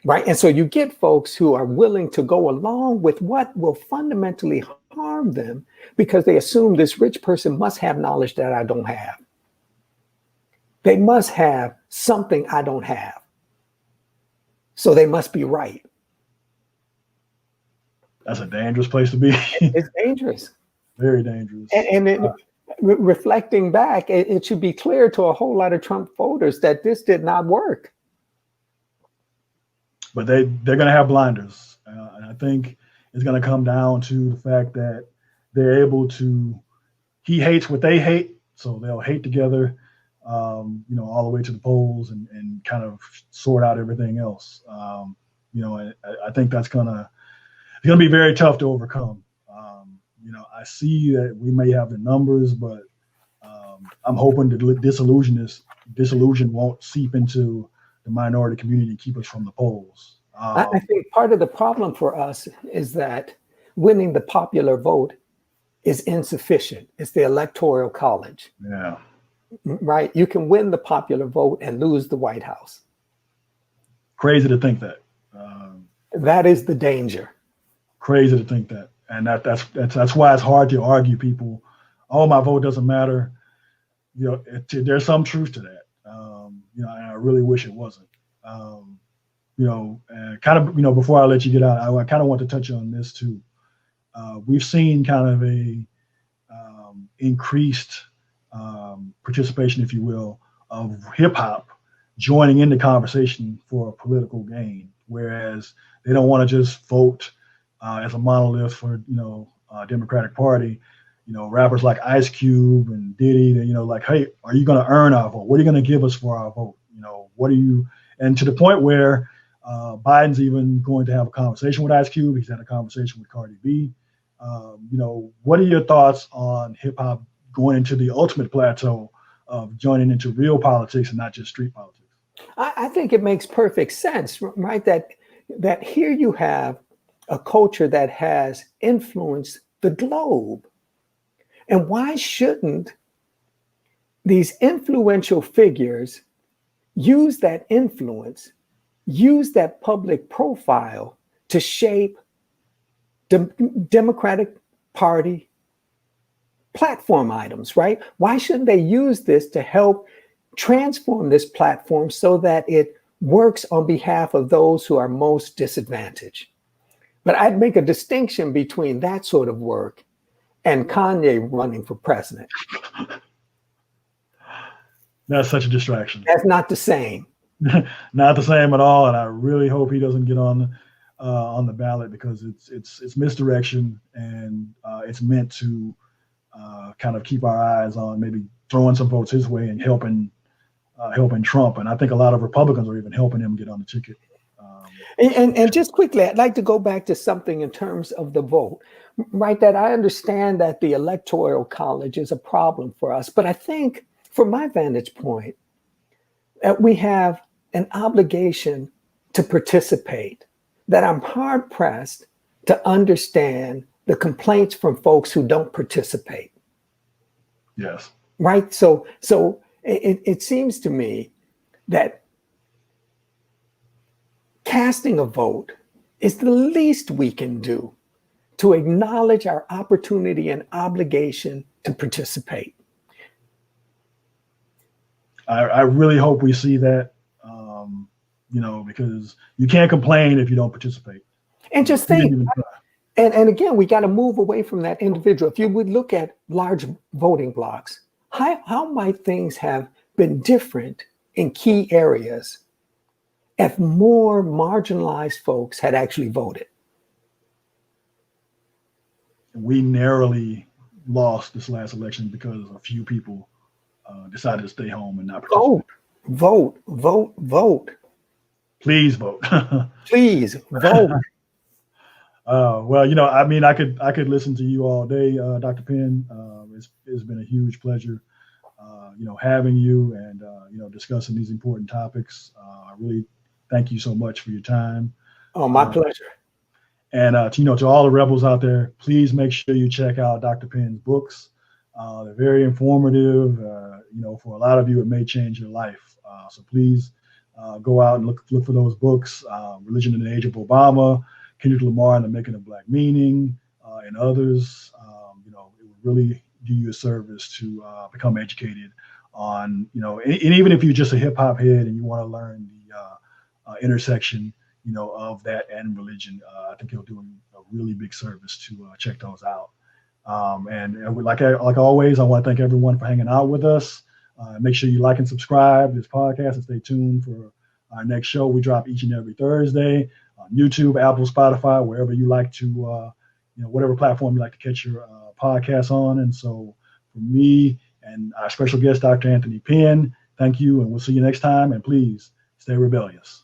Right. And so you get folks who are willing to go along with what will fundamentally harm them because they assume this rich person must have knowledge that I don't have. They must have something I don't have. So they must be right. That's a dangerous place to be. It's dangerous. Very dangerous. And reflecting back, it should be clear to a whole lot of Trump voters that this did not work. But they're going to have blinders. And I think it's going to come down to the fact that they're able to, he hates what they hate, so they'll hate together, all the way to the polls and kind of sort out everything else. I think it's going to be very tough to overcome. I see that we may have the numbers, but I'm hoping the disillusion won't seep into the minority community and keep us from the polls. I think part of the problem for us is that winning the popular vote is insufficient. It's the Electoral College. Yeah. Right? You can win the popular vote and lose the White House. Crazy to think that. That is the danger. Crazy to think that. And that's why it's hard to argue people, oh, my vote doesn't matter. There's some truth to that. And I really wish it wasn't. Before I let you get out, I kind of want to touch on this too. We've seen kind of a increased participation, if you will, of hip hop joining in the conversation for a political gain, whereas they don't want to just vote as a monolith for Democratic Party. Rappers like Ice Cube and Diddy, like, hey, are you going to earn our vote? What are you going to give us for our vote? What are you? And to the point where Biden's even going to have a conversation with Ice Cube. He's had a conversation with Cardi B. What are your thoughts on hip hop going into the ultimate plateau of joining into real politics and not just street politics? I think it makes perfect sense, right? That here you have a culture that has influenced the globe. And why shouldn't these influential figures use that influence, use that public profile to shape the Democratic Party platform items, right? Why shouldn't they use this to help transform this platform so that it works on behalf of those who are most disadvantaged? But I'd make a distinction between that sort of work and Kanye running for president. That's such a distraction. That's not the same. Not the same at all. And I really hope he doesn't get on the ballot, because it's misdirection, and it's meant to kind of keep our eyes on maybe throwing some votes his way and helping Trump. And I think a lot of Republicans are even helping him get on the ticket. And just quickly, I'd like to go back to something in terms of the vote, right? That I understand that the Electoral College is a problem for us, but I think from my vantage point, that we have an obligation to participate, that I'm hard pressed to understand the complaints from folks who don't participate. Yes. Right. So it seems to me that casting a vote is the least we can do to acknowledge our opportunity and obligation to participate. I really hope we see that, because you can't complain if you don't participate. And just think, and again, we got to move away from that individual. If you would look at large voting blocks, how might things have been different in key areas if more marginalized folks had actually voted? We narrowly lost this last election because a few people decided to stay home and not participate. Vote. Please vote. Please vote. Well, you know, I mean, I could listen to you all day, Dr. Pinn. It's been a huge pleasure, you know, having you and you know, discussing these important topics. I really thank you so much for your time. Oh, my pleasure. And you know, to all the rebels out there, please make sure you check out Dr. Pinn's books. They're very informative. You know, for a lot of you, it may change your life. So please go out and look for those books. Religion in the Age of Obama, Kendrick Lamar and the Making of Black Meaning, and others. You know, it would really do you a service to become educated on, you know, and even if you're just a hip hop head and you want to learn the intersection, you know, of that and religion, I think it'll do a really big service to check those out. And like always, I want to thank everyone for hanging out with us. Make sure you like and subscribe to this podcast and stay tuned for our next show. We drop each and every Thursday on YouTube, Apple, Spotify, wherever you like to, you know, whatever platform you like to catch your podcast on. And so for me and our special guest, Dr. Anthony Pinn, thank you. And we'll see you next time. And please stay rebellious.